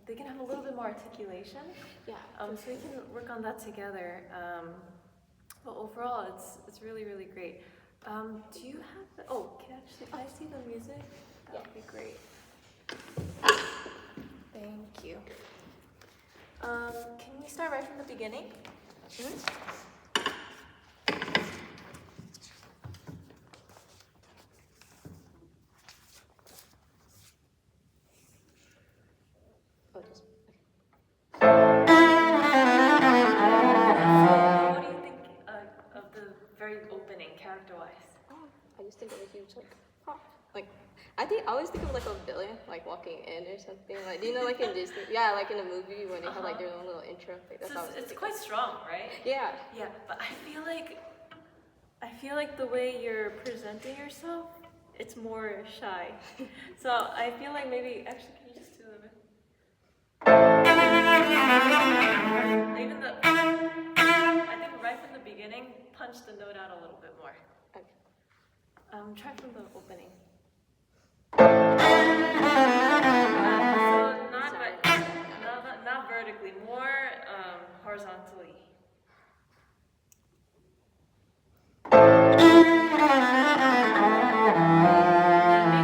They can have a little bit more articulation. Yeah. So we can work on that together. But overall, it's really, really great. Do you have the, can I see the music? That would be great. Thank you. Can we start right from the beginning? it's like, huh. Like, I always think of like a villain, like walking in or something. Like, do you know, like in Disney? Yeah, like in a movie when they have like their own little intro. Like, that's so it's quite strong, right? Yeah. Yeah, but I feel like the way you're presenting yourself, it's more shy. So I feel like maybe actually, can you just do a bit? Even I think right from the beginning, punch the note out a little bit more. Okay. Try from the opening. So not vertically, more horizontally. Make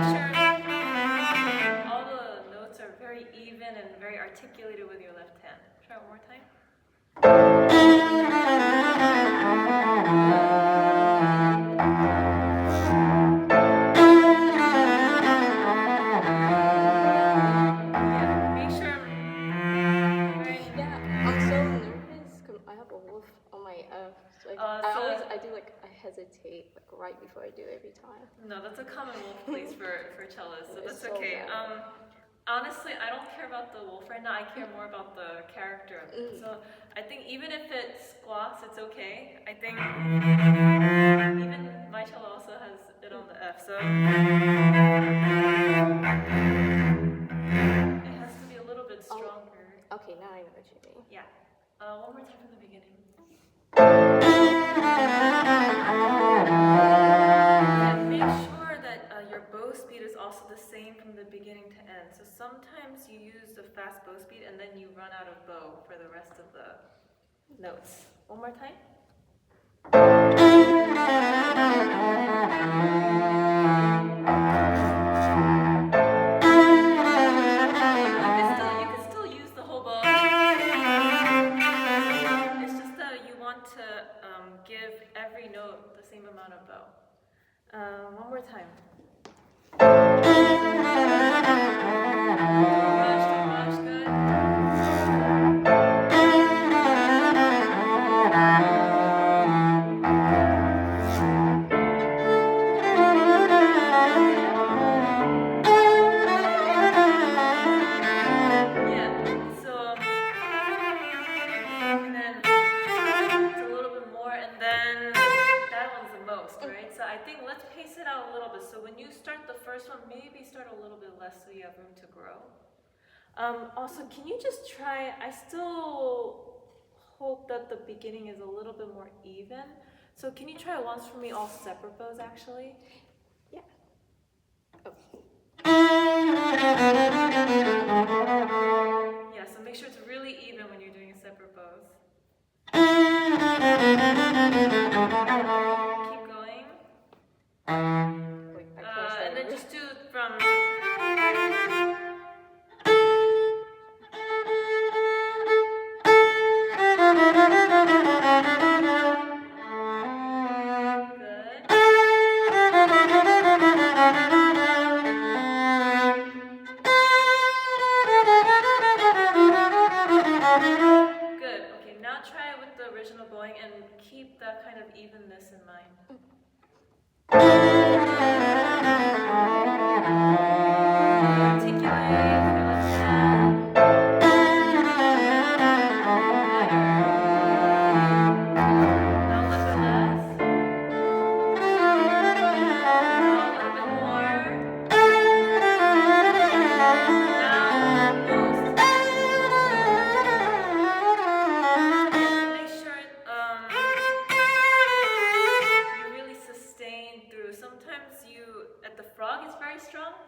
sure all the notes are very even and very articulated with your left hand. Try one more time. Yeah, make sure. Yeah, I'm so nervous because I have a wolf on my F. So I do like, I hesitate like right before I do every time. No, that's a common wolf place for cellists, so that's so okay. bad. Honestly, I don't care about the wolf right now. I care more about the character of it. So I think even if it squawks, it's okay. I think even my cello also has it on the F, so it has to be a little bit stronger. Okay, now I know what you mean. Yeah. One more time from the beginning. And make sure that your bow speed is also the same from the beginning to end. So sometimes you use the fast bow speed and then you run out of bow for the rest of the notes. One more time. You can still use the whole bow. It's just that you want to give every note the same amount of bow. One more time. Rush, good. So when you start the first one, maybe start a little bit less so you have room to grow. Also, can you just try, I still hope that the beginning is a little bit more even. So can you try once for me all separate bows actually? Yeah. Oh. Yeah, so make sure it's really even when you're doing separate bows. Keep going. And then just do from... Good. Okay, now try it with the original bowing and keep that kind of evenness in mind.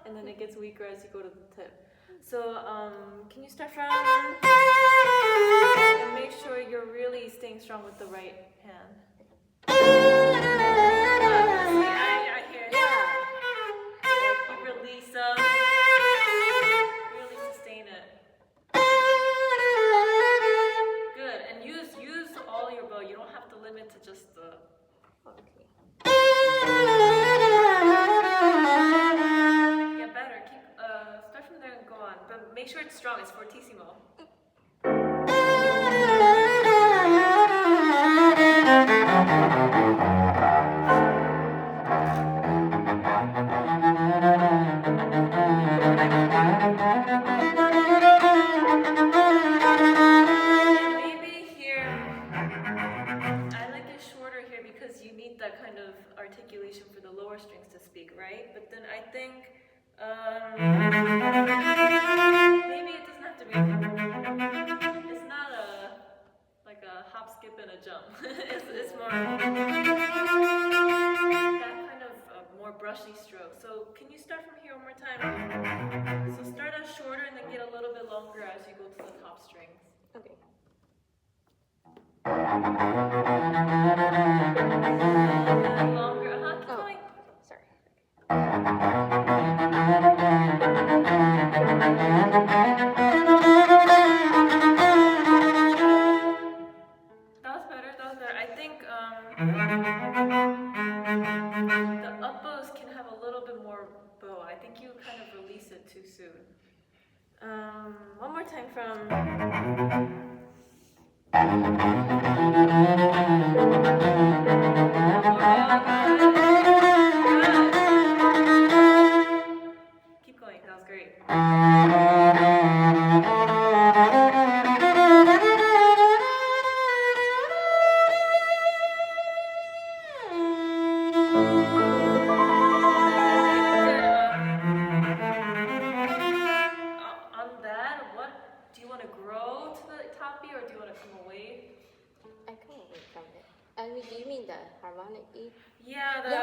And then it gets weaker as you go to the tip. So can you start from and make sure you're really staying strong with the right hand. See, I hear it. You release them. Really sustain it. Good. And use all your bow. You don't have to limit to just the. Okay. Start from there and go on, but make sure it's strong. It's fortissimo. articulation for the lower strings to speak, right? But then I think maybe it doesn't have to be. It's not like a hop, skip, and a jump. It's more that kind of more brushy stroke. So can you start from here one more time? So start out shorter and then get a little bit longer as you go to the top strings. Okay. Longer. Keep going. Sorry. That was better. I think the up bows can have a little bit more bow. I think you kind of release it too soon. One more time from. Keep going. That was great. On that, what do you want to grow to the top E or do you want to come away? I come away from it. I mean, do you mean the harmonic E? Yeah, do you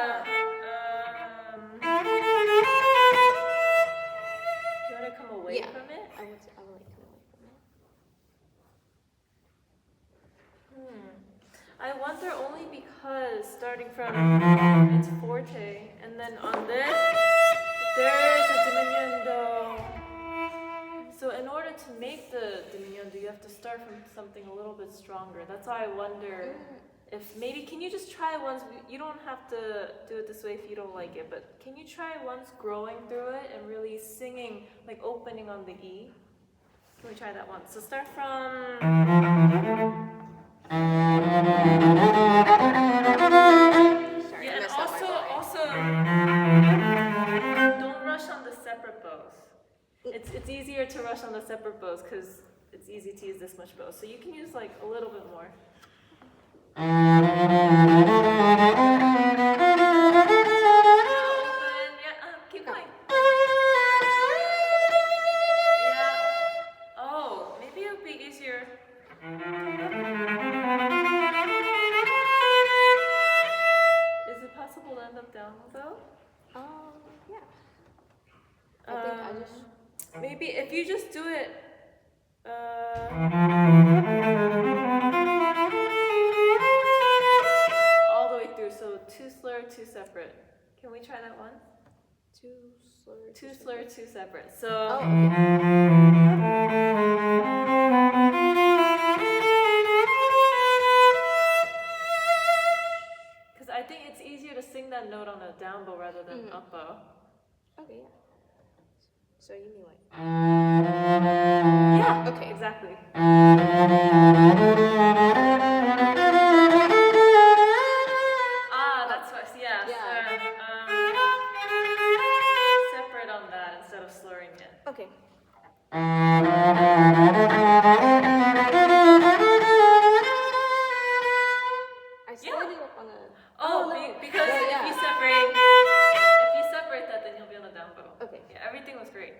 want to come away from it? I would like come away from it. I wonder only because starting from it's forte, and then on this, there's a diminuendo. So in order to make the diminuendo, you have to start from something a little bit stronger. That's why I wonder if maybe, can you just try once, you don't have to do it this way if you don't like it, but can you try once growing through it and really singing, like opening on the E? Can we try that once? So start from... Sorry, Yeah, and also don't rush on the separate bows. It's easier to rush on the separate bows because it's easy to use this much bow. So you can use like a little bit more. Open, keep going. Yeah. Oh, maybe it would be easier. Is it possible to end up down though? Yeah. I think I just... Maybe if you just do it... all the way through, so 2 slur, 2 separate. Can we try that once? 2 slur, 2 slur, 2 separate. So... Because I think it's easier to sing that note on a down bow rather than up bow. Okay, yeah. So you mean like... Yeah, okay. Exactly. That's what, yeah. Separate on that instead of slurring it. Okay. I slowed it up on a... Because if you separate that, then you'll be on the down bow. Okay. Yeah, everything was great.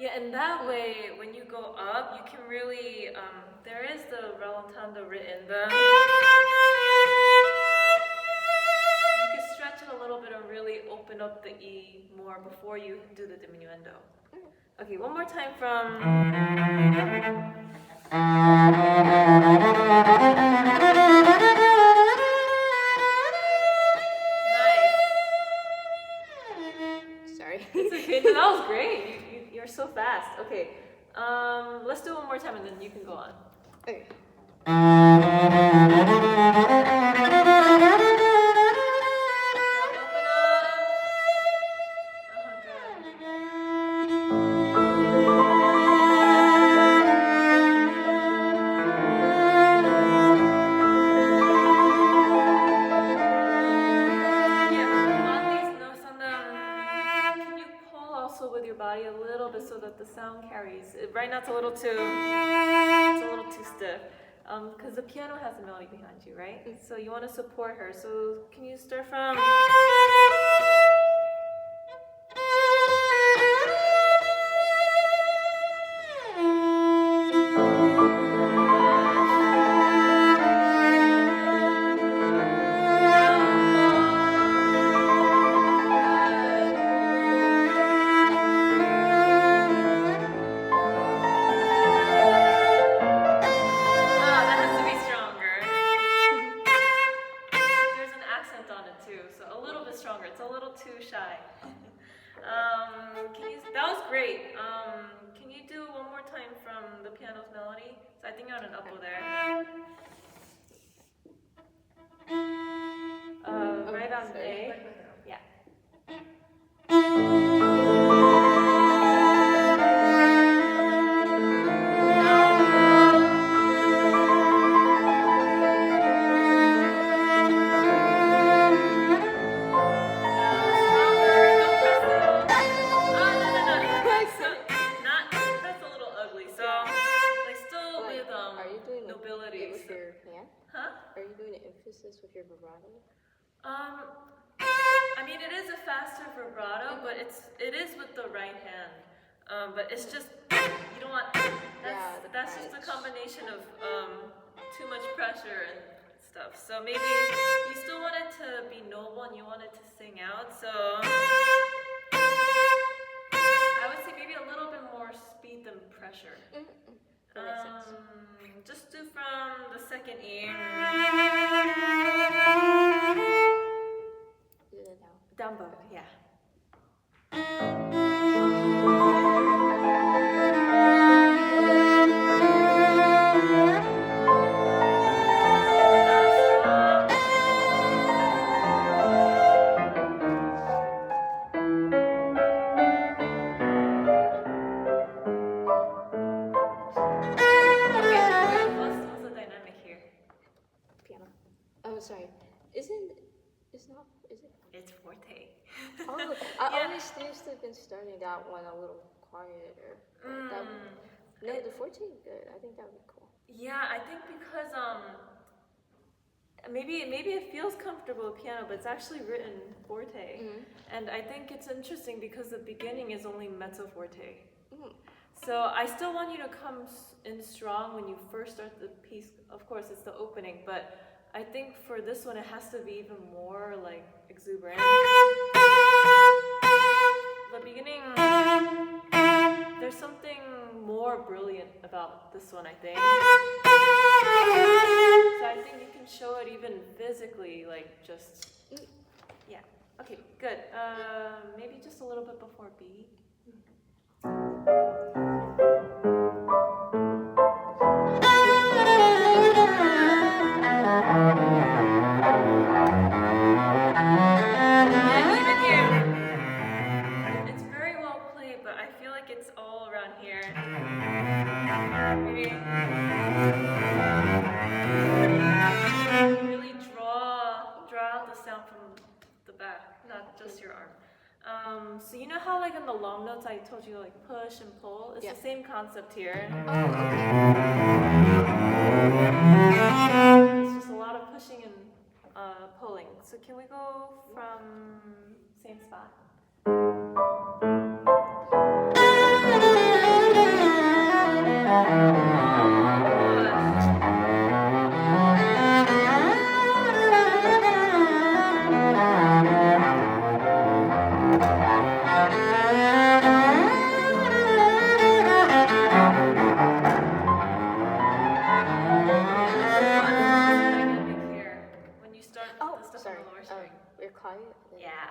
Yeah, and that way, when you go up, you can really, there is the rallentando written, you can stretch it a little bit and really open up the E more before you do the diminuendo. Okay, one more time from... Sorry. It's okay, no, that was great. You're so fast. Okay, let's do it one more time and then you can go on. Okay. With your body a little bit so that the sound sound carries. Right now it's a little too stiff. Because the piano has the melody behind you, right? So you want to support her. So can you start from? That has to be stronger. There's an accent on it too, so a little bit stronger. It's a little too shy. That was great. Can you do one more time from the piano's melody? So I think you're on an upper there. Right on A. Yeah. That's a little ugly. So, like, still Like, with are you doing it nobility. with your hand? Huh? Are you doing an emphasis with your vibrato? I mean, it is a faster vibrato, but it is with the right hand. But it's just you don't want. That's just a combination of too much pressure and stuff. So maybe you still want it to be noble and you want it to sing out. So I would say maybe a little bit more speed than pressure. That makes sense. Just do from the second E. Do that now. Down bow, yeah. What's the dynamic here? Piano. Oh, sorry. Is it? It's forte. Oh, I always used to have been starting that one a little quieter. No, the 14 is good. I think that would be cool. Yeah, I think because maybe it feels comfortable with piano, but it's actually written forte. And I think it's interesting because the beginning is only mezzo forte. So I still want you to come in strong when you first start the piece. Of course, it's the opening, but I think for this one, it has to be even more like exuberant. The beginning, there's something more brilliant about this one, I think. So I think you can show it even physically, like just, yeah. Okay, good. Maybe just a little bit before B. It's all around here. Maybe really draw out the sound from the back, not just your arm. So you know how like in the long notes I told you like push and pull? It's the same concept here. It's just a lot of pushing and pulling. So can we go from same spot?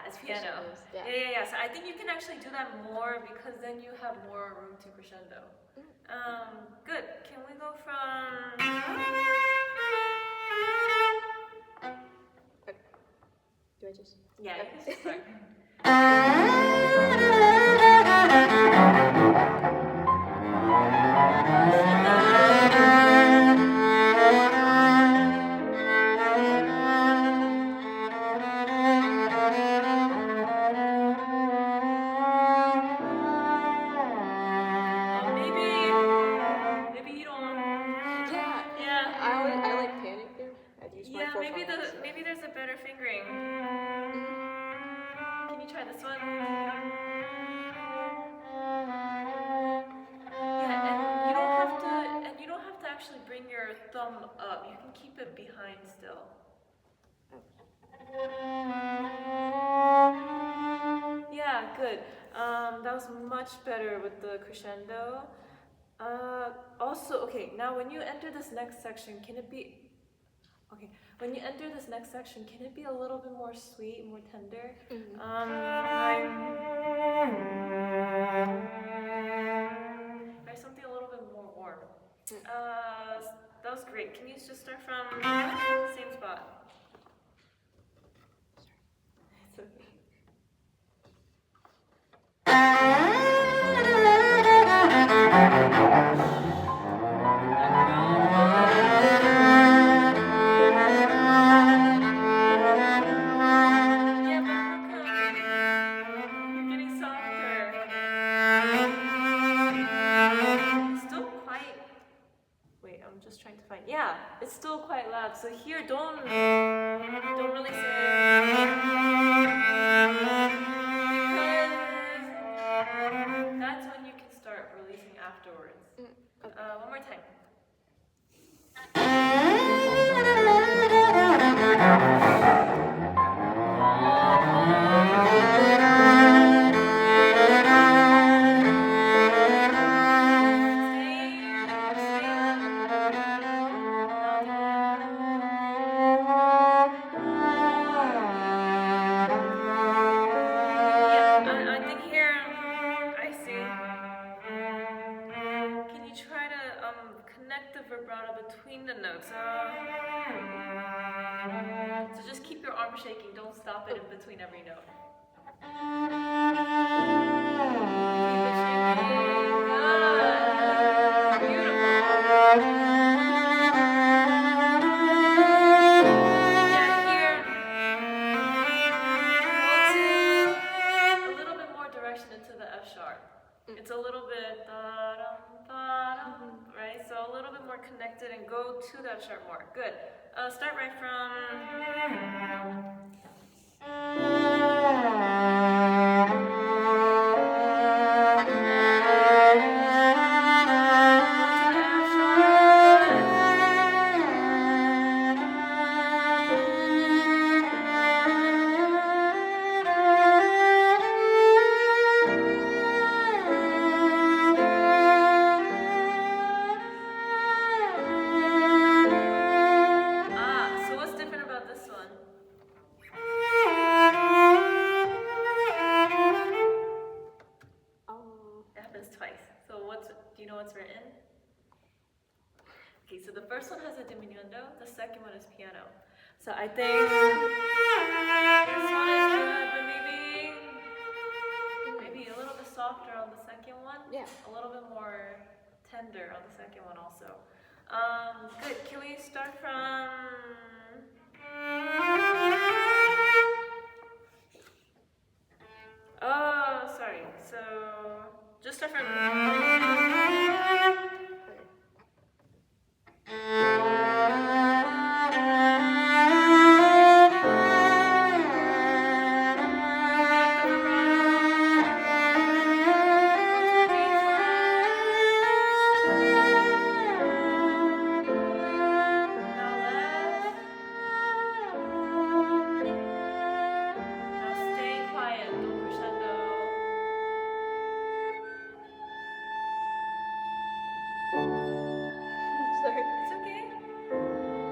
It's piano. Yeah. So I think you can actually do that more because then you have more room to crescendo. Good. Can we go from? Do I just? Yeah. You can just start. 4 maybe finals. maybe there's a better fingering. Can you try this one? Yeah, and you don't have to actually bring your thumb up. You can keep it behind still. Yeah, good. That was much better with the crescendo. Also, okay, now when you enter this next section, can it be... Okay, when you enter this next section, can it be a little bit more sweet, more tender? Try something a little bit more warm. That was great. Can you just start from the same spot? It's okay. Yeah, but how come you're getting softer? It's still quite... Wait, I'm just trying to find... Yeah, it's still quite loud. So here, don't really because that's when you can start releasing afterwards. One more time. I think here, I see. Can you try to connect the vibrato between the notes? So just keep your arm shaking. Don't stop it in between every note. Keep it shaking. Good. Beautiful. Yeah, here. A little bit more direction into the F sharp. It's a little bit right? So a little bit more connected and go to that sharp more. Good. Start right from... So what's different about this one? It happens twice. So do you know what's written? Okay, so the first one has a diminuendo, the second one is piano. So I think this one is good, but maybe a little bit softer on the second one. Yeah. A little bit more tender on the second one also. Good. Can we start from... Oh, sorry. So just start from... Sorry. It's okay.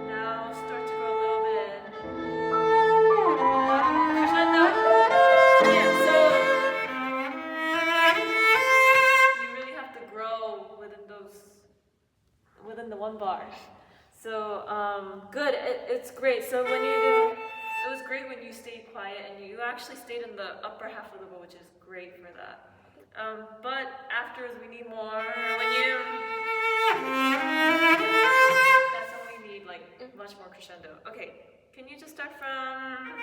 Now start to grow a little bit. Crescendo. Yeah, so you really have to grow within the one bar. So good. It's great. So when you do, it was great when you stayed quiet and you actually stayed in the upper half of the bow, which is great for that. But afterwards we need more. That's when we need like much more crescendo. Okay, can you just start from...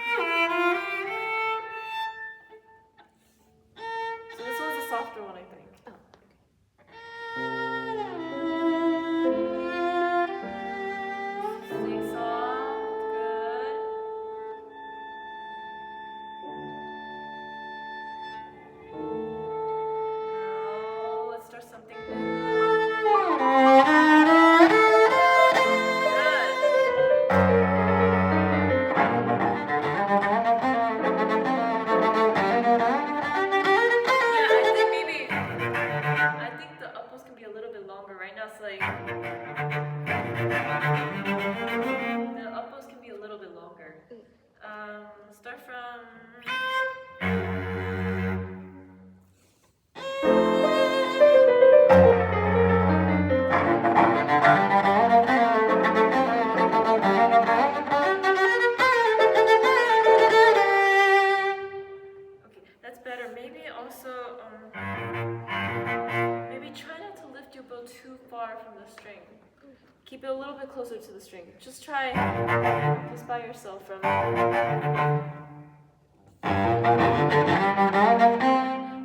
So this one's a softer one, I think. Stay soft, good. start from. Okay, that's better. Maybe also, maybe try not to lift your bow too far from the string. Keep it a little bit closer to the string. Just try just by yourself from.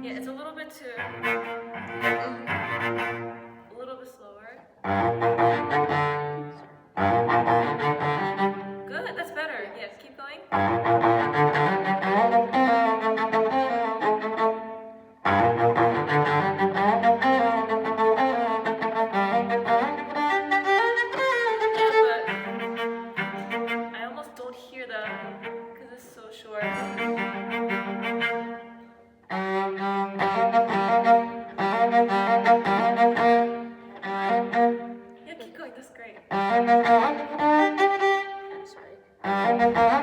Yeah, it's a little bit too. A little bit slower. Good, that's better. Yes, keep going. Yeah, but I almost don't hear the because it's so short. Yeah, keep going. That's great. I'm sorry.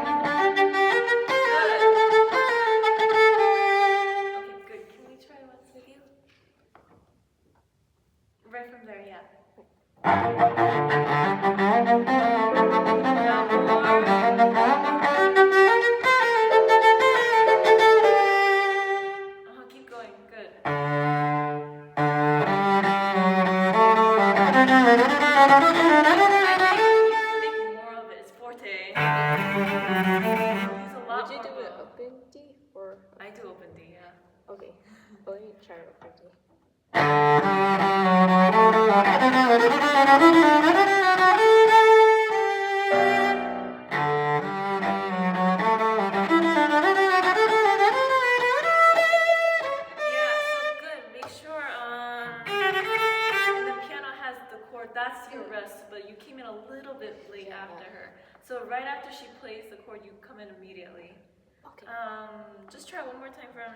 Okay, good. Can we try once with you? Right from there, yeah. Now more. Keep going. Good. I think you can make more of it. It's forte. Use a lot Would you more do it bow. open D or? I do open D, yeah. Okay. Well, let me try open D. Yeah, so good. Make sure, and the piano has the chord, that's your rest, but you came in a little bit late after her. So right after she plays the chord, you come in immediately. Okay. Just try one more time from.